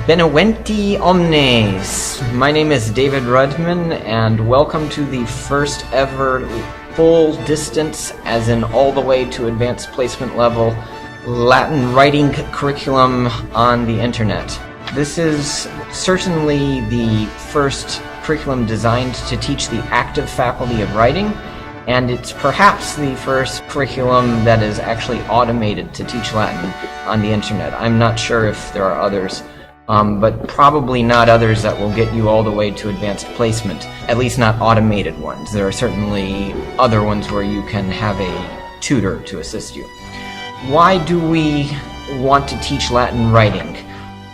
Beneventi omnes! My name is David Rudman, and welcome to the first ever full distance, as in all the way to advanced placement level, Latin writing curriculum on the internet. This is certainly the first curriculum designed to teach the active faculty of writing, and it's perhaps the first curriculum that is actually automated to teach Latin on the internet. I'm not sure if there are others, but probably not others that will get you all the way to advanced placement, at least not automated ones. There are certainly other ones where you can have a tutor to assist you. Why do we want to teach Latin writing?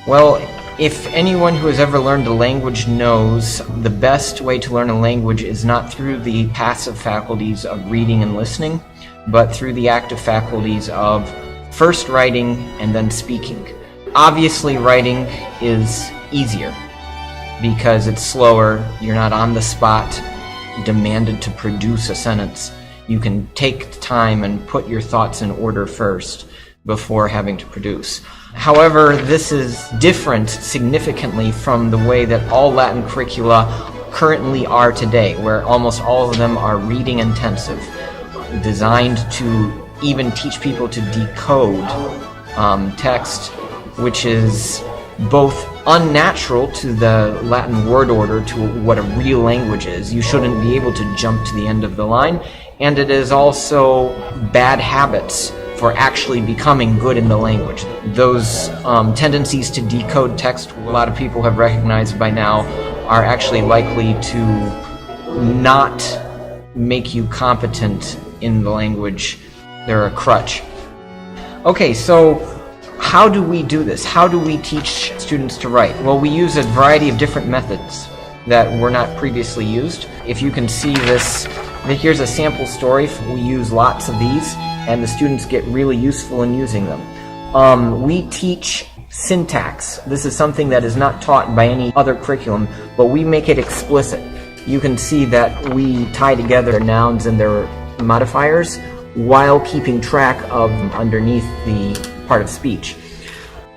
Well, if anyone who has ever learned a language knows, the best way to learn a language is not through the passive faculties of reading and listening, but through the active faculties of first writing and then speaking. Obviously, writing is easier because it's slower. You're not on the spot, demanded to produce a sentence. You can take time and put your thoughts in order first before having to produce. However, this is different significantly from the way that all Latin curricula currently are today, where almost all of them are reading intensive, designed to even teach people to decode text, which is both unnatural to the Latin word order, to what a real language is. You shouldn't be able to jump to the end of the line, and it is also bad habits for actually becoming good in the language. Those tendencies to decode text, a lot of people have recognized by now, are actually likely to not make you competent in the language. They're a crutch. Okay, so how do we do this? How do we teach students to write? Well, we use a variety of different methods that were not previously used. If you can see this, here's a sample story. We use lots of these, and the students get really useful in using them. We teach syntax. This is something that is not taught by any other curriculum, but we make it explicit. You can see that we tie together their nouns and their modifiers while keeping track of underneath the part of speech.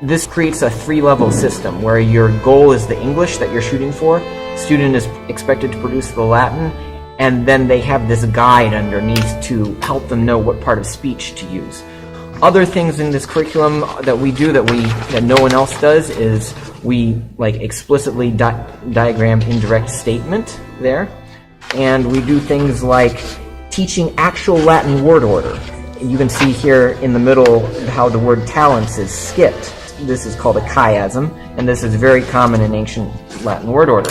This creates a three-level system where your goal is the English that you're shooting for, student is expected to produce the Latin, and then they have this guide underneath to help them know what part of speech to use. Other things in this curriculum that we do that no one else does is we explicitly diagram indirect statement there, and we do things like teaching actual Latin word order. You can see here in the middle how the word talents is skipped. This is called a chiasm, and this is very common in ancient Latin word order.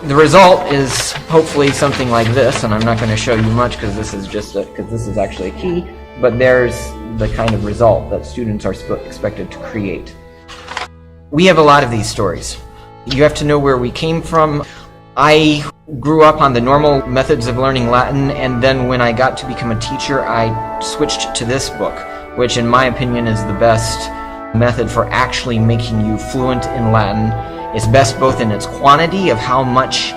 The result is hopefully something like this, and I'm not going to show you much because this is actually a key, but there's the kind of result that students are expected to create. We have a lot of these stories. You have to know where we came from. I grew up on the normal methods of learning Latin, and then when I got to become a teacher, I switched to this book, which in my opinion is the best method for actually making you fluent in Latin. It's best both in its quantity of how much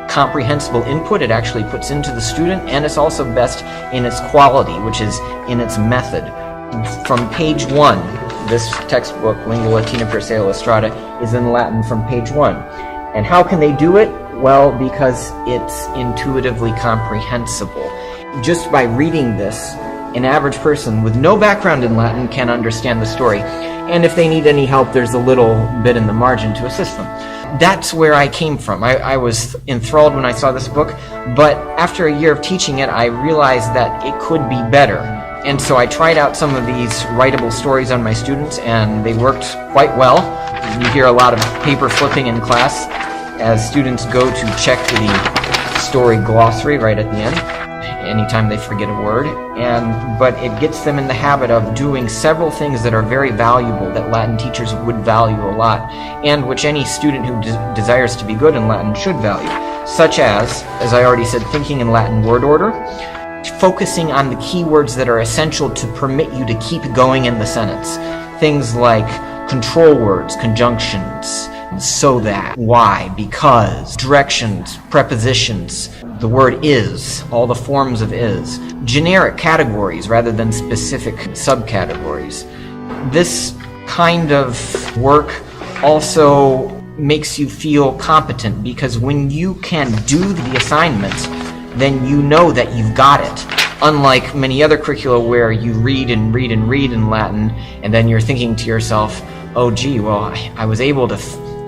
comprehensible input it actually puts into the student, and it's also best in its quality, which is in its method. From page 1, this textbook, Lingua Latina per se illustrata, is in Latin from page 1. And how can they do it? Well, because it's intuitively comprehensible. Just by reading this, an average person with no background in Latin can understand the story. And if they need any help, there's a little bit in the margin to assist them. That's where I came from. I was enthralled when I saw this book, but after a year of teaching it, I realized that it could be better. And so I tried out some of these writable stories on my students, and they worked quite well. You hear a lot of paper flipping in class as students go to check the story glossary right at the end, anytime they forget a word, but it gets them in the habit of doing several things that are very valuable, that Latin teachers would value a lot, and which any student who desires to be good in Latin should value, such as I already said, thinking in Latin word order, focusing on the key words that are essential to permit you to keep going in the sentence. Things like control words, conjunctions, so that, why, because, directions, prepositions, the word is, all the forms of is, generic categories rather than specific subcategories. This kind of work also makes you feel competent, because when you can do the assignments, then you know that you've got it. Unlike many other curricula where you read and read and read in Latin, and then you're thinking to yourself, oh gee, well, I was able to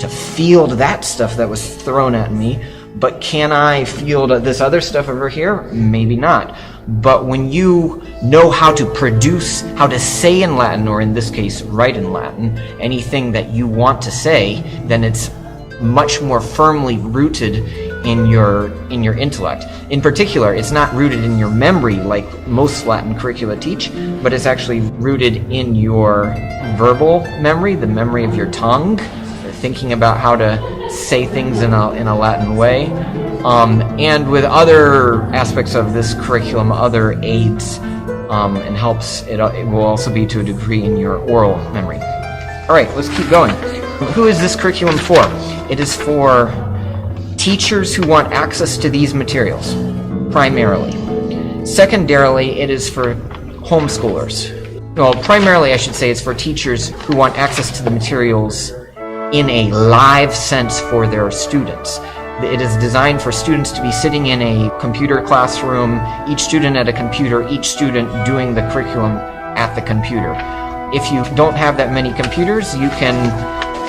field that stuff that was thrown at me, but can I field this other stuff over here? Maybe not. But when you know how to produce, how to say in Latin, or in this case, write in Latin, anything that you want to say, then it's much more firmly rooted in your intellect. In particular, it's not rooted in your memory like most Latin curricula teach, but it's actually rooted in your verbal memory, the memory of your tongue, thinking about how to say things in a Latin way, and with other aspects of this curriculum, other aids and helps. It will also be to a degree in your oral memory. All right, let's keep going. Who is this curriculum for? It is for teachers who want access to these materials, primarily. Secondarily, it is for homeschoolers. Well, primarily I should say it's for teachers who want access to the materials in a live sense for their students. It is designed for students to be sitting in a computer classroom, each student at a computer, each student doing the curriculum at the computer. If you don't have that many computers, you can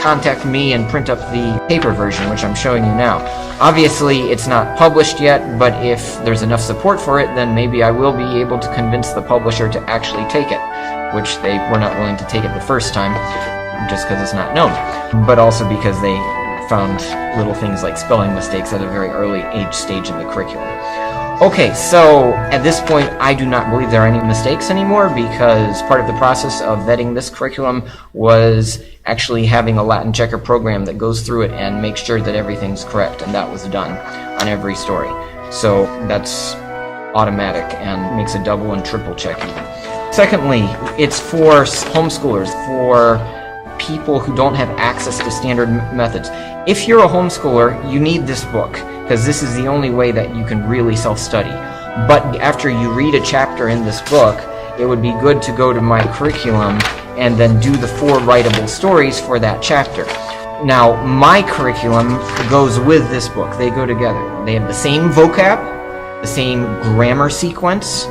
contact me and print up the paper version, which I'm showing you now. Obviously, it's not published yet, but if there's enough support for it, then maybe I will be able to convince the publisher to actually take it, which they were not willing to take it the first time, just because it's not known, but also because they found little things like spelling mistakes at a very early age stage in the curriculum. Okay, so at this point, I do not believe there are any mistakes anymore, because part of the process of vetting this curriculum was actually having a Latin checker program that goes through it and makes sure that everything's correct, and that was done on every story. So that's automatic and makes a double and triple check even. Secondly, it's for homeschoolers, for people who don't have access to standard methods. If you're a homeschooler, you need this book, because this is the only way that you can really self-study. But after you read a chapter in this book, it would be good to go to my curriculum and then do the 4 writable stories for that chapter. Now, my curriculum goes with this book. They go together. They have the same vocab, the same grammar sequence.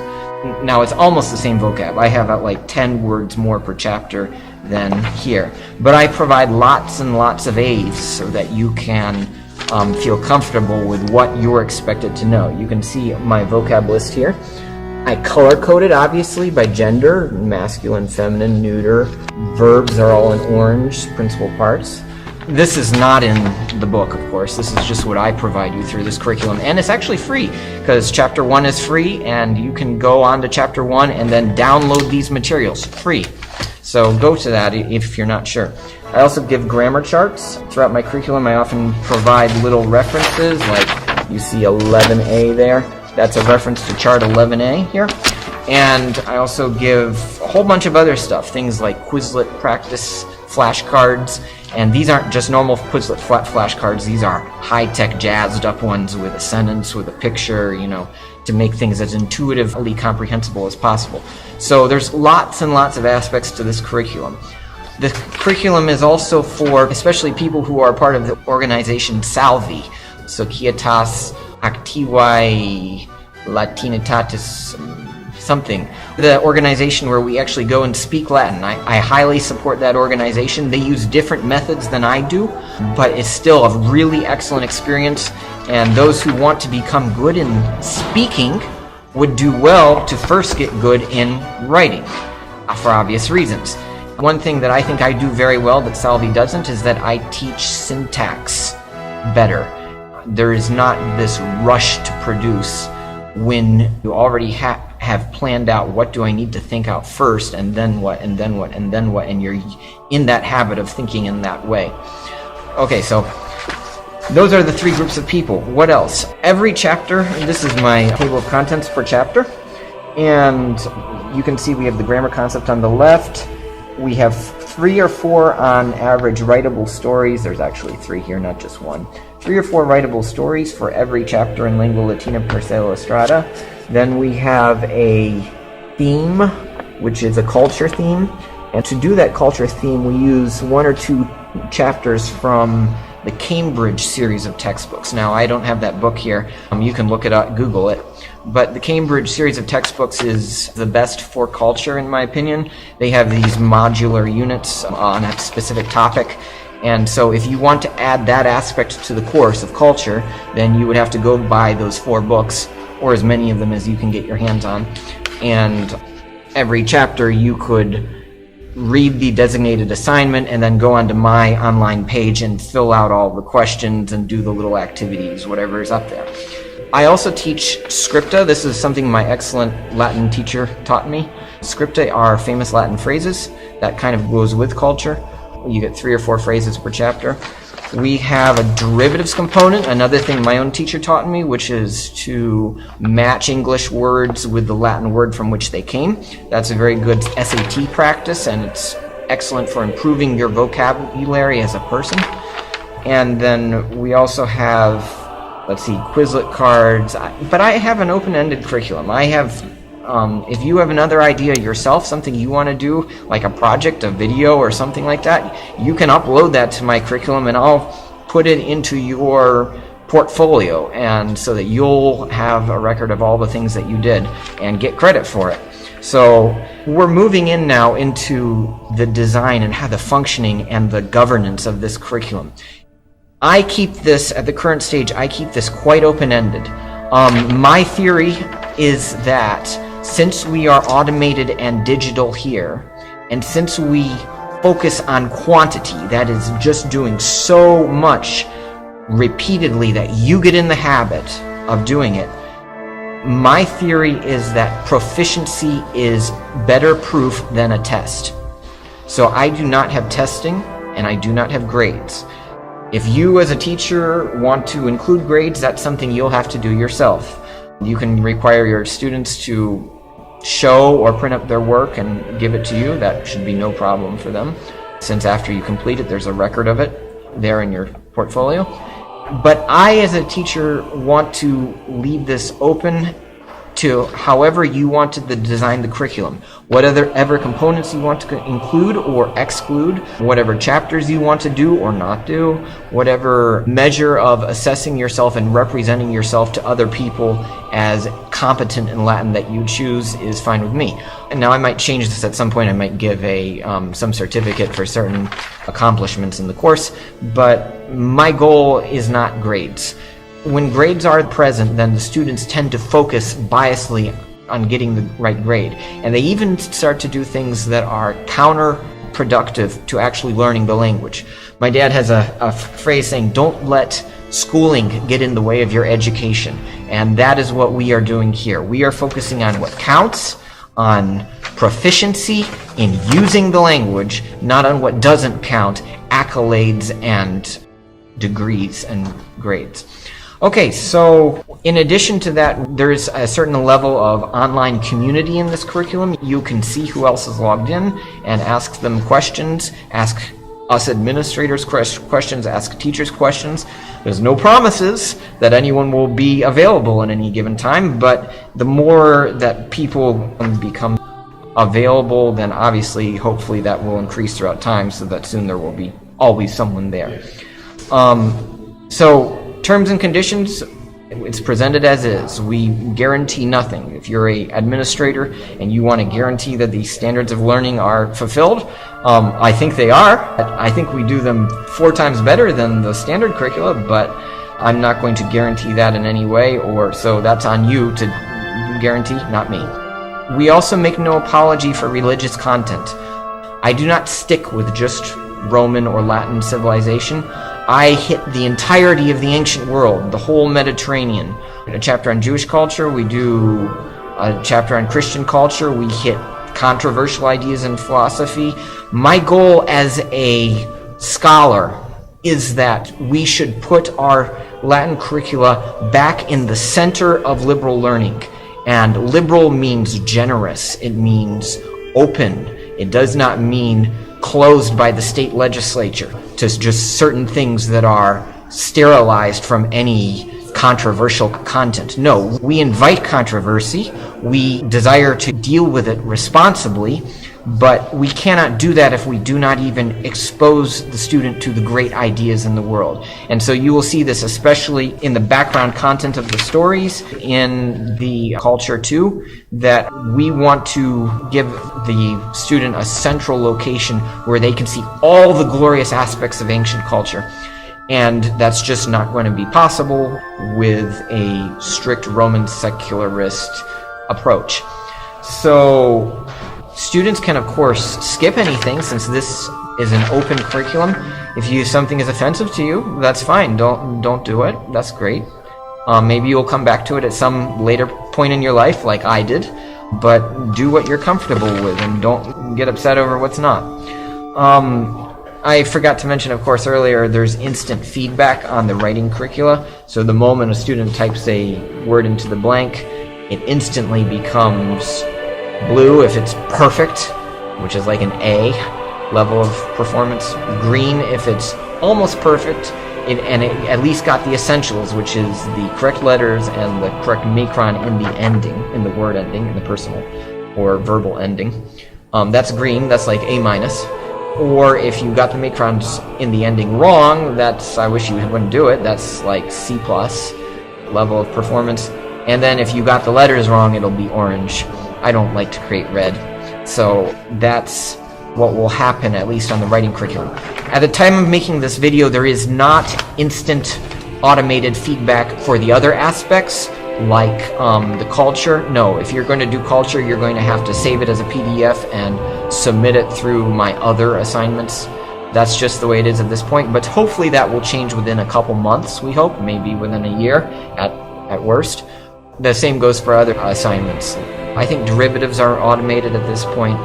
Now, it's almost the same vocab. I have like 10 words more per chapter than here. But I provide lots and lots of aids so that you can feel comfortable with what you're expected to know. You can see my vocab list here. I color-coded, obviously, by gender, masculine, feminine, neuter. Verbs are all in orange, principal parts. This is not in the book, of course. This is just what I provide you through this curriculum. And it's actually free, because Chapter 1 is free, and you can go on to Chapter 1 and then download these materials free. So go to that if you're not sure. I also give grammar charts. Throughout my curriculum, I often provide little references, like you see 11A there. That's a reference to chart 11A here. And I also give a whole bunch of other stuff, things like Quizlet practice flashcards. And these aren't just normal Quizlet flashcards. These are high-tech, jazzed-up ones with a sentence, with a picture, to make things as intuitively comprehensible as possible. So there's lots and lots of aspects to this curriculum. The curriculum is also for especially people who are part of the organization Salvi, Societas Activae Latinitatis something, the organization where we actually go and speak Latin. I highly support that organization. They use different methods than I do, but it's still a really excellent experience, and those who want to become good in speaking would do well to first get good in writing, for obvious reasons. One thing that I think I do very well that Salvi doesn't is that I teach syntax better. There is not this rush to produce when you already have planned out what do I need to think out first, and then what, and then what, and then what, and you're in that habit of thinking in that way. Okay, so those are the 3 groups of people. What else? Every chapter, this is my table of contents per chapter, and you can see we have the grammar concept on the left. We have 3 or 4 on average writable stories. There's actually 3 here, not just 1. 3 or 4 writable stories for every chapter in Lingua Latina per se illustrata. Then we have a theme, which is a culture theme. And to do that culture theme, we use one or two chapters from the Cambridge series of textbooks. Now, I don't have that book here. You can look it up, Google it. But the Cambridge series of textbooks is the best for culture, in my opinion. They have these modular units on a specific topic. And so if you want to add that aspect to the course of culture, then you would have to go buy those 4 books, or as many of them as you can get your hands on. And every chapter you could read the designated assignment and then go onto my online page and fill out all the questions and do the little activities, whatever is up there. I also teach scripta. This is something my excellent Latin teacher taught me. Scripta are famous Latin phrases that kind of goes with culture. You get 3 or 4 phrases per chapter. We have a derivatives component, another thing my own teacher taught me, which is to match English words with the Latin word from which they came. That's a very good SAT practice, and it's excellent for improving your vocabulary as a person. And then we also have, Quizlet cards. But I have an open-ended curriculum. I have, if you have another idea yourself, something you want to do, like a project, a video, or something like that, you can upload that to my curriculum and I'll put it into your portfolio, and so that you'll have a record of all the things that you did and get credit for it. So we're moving in now into the design and how the functioning and the governance of this curriculum. I keep this, at the current stage, I keep this quite open-ended. My theory is that since we are automated and digital here, and since we focus on quantity, that is just doing so much repeatedly that you get in the habit of doing it, my theory is that proficiency is better proof than a test. So I do not have testing, and I do not have grades. If you as a teacher want to include grades, that's something you'll have to do yourself. You can require your students to show or print up their work and give it to you. That should be no problem for them, since after you complete it, there's a record of it there in your portfolio. But I, as a teacher, want to leave this open to however you want to design the curriculum. Whatever components you want to include or exclude, whatever chapters you want to do or not do, whatever measure of assessing yourself and representing yourself to other people as competent in Latin that you choose is fine with me. And now I might change this at some point. I might give some certificate for certain accomplishments in the course, but my goal is not grades. When grades are present, then the students tend to focus biasly on getting the right grade. And they even start to do things that are counterproductive to actually learning the language. My dad has a phrase saying, "Don't let schooling get in the way of your education." And that is what we are doing here. We are focusing on what counts, on proficiency in using the language, not on what doesn't count, accolades and degrees and grades. Okay, so in addition to that, there's a certain level of online community in this curriculum. You can see who else is logged in and ask them questions, ask us administrators questions, ask teachers questions. There's no promises that anyone will be available at any given time, but the more that people become available, then obviously, hopefully that will increase throughout time so that soon there will be always someone there. So terms and conditions, it's presented as is. We guarantee nothing. If you're an administrator and you want to guarantee that the standards of learning are fulfilled, I think they are. I think we do them 4 times better than the standard curricula, but I'm not going to guarantee that in any way, so that's on you to guarantee, not me. We also make no apology for religious content. I do not stick with just Roman or Latin civilization. I hit the entirety of the ancient world, the whole Mediterranean. A chapter on Jewish culture, we do a chapter on Christian culture, we hit controversial ideas in philosophy. My goal as a scholar is that we should put our Latin curricula back in the center of liberal learning. And liberal means generous, it means open. It does not mean closed by the state legislature to just certain things that are sterilized from any controversial content. No, we invite controversy. We desire to deal with it responsibly, But we cannot do that if we do not even expose the student to the great ideas in the world. And so you will see this especially in the background content of the stories, in the culture too, that we want to give the student a central location where they can see all the glorious aspects of ancient culture. And that's just not going to be possible with a strict Roman secularist approach. So students can, of course, skip anything since this is an open curriculum. If something is offensive to you, that's fine. Don't do it. That's great. Maybe you'll come back to it at some later point in your life, like I did. But do what you're comfortable with, and don't get upset over what's not. I forgot to mention, of course, earlier, there's instant feedback on the writing curricula. So the moment a student types a word into the blank, it instantly becomes blue if it's perfect, which is like an A level of performance. Green if it's almost perfect, and it at least got the essentials, which is the correct letters and the correct macron in the ending, in the word ending, in the personal or verbal ending. That's green, that's like A minus. Or if you got the macrons in the ending wrong, I wish you wouldn't do it, that's like C plus level of performance. And then if you got the letters wrong, it'll be orange. I don't like to create red. So that's what will happen, at least on the writing curriculum. At the time of making this video, there is not instant automated feedback for the other aspects, like the culture. No, if you're going to do culture, you're going to have to save it as a PDF and submit it through my other assignments. That's just the way it is at this point, but hopefully that will change within a couple months, we hope, maybe within a year at worst. The same goes for other assignments. I think derivatives are automated at this point.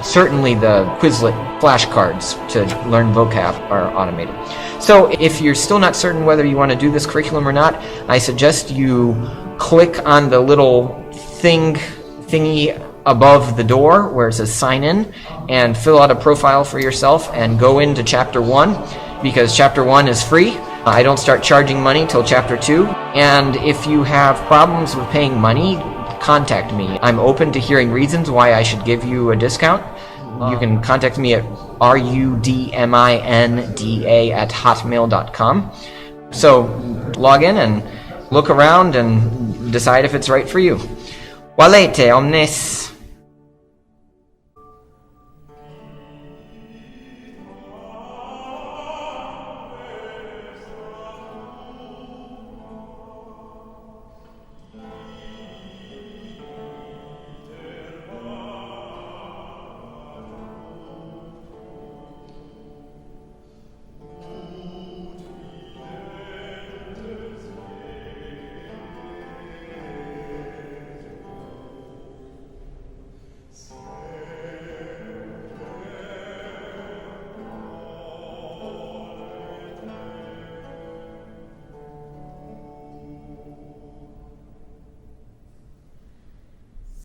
Certainly the Quizlet flashcards to learn vocab are automated. So if you're still not certain whether you want to do this curriculum or not, I suggest you click on the little thingy above the door where it says sign in and fill out a profile for yourself and go into chapter 1, because chapter 1 is free. I don't start charging money till chapter 2. And if you have problems with paying money, contact me. I'm open to hearing reasons why I should give you a discount. You can contact me at rudminda@hotmail.com. So log in and look around and decide if it's right for you. Valete omnes.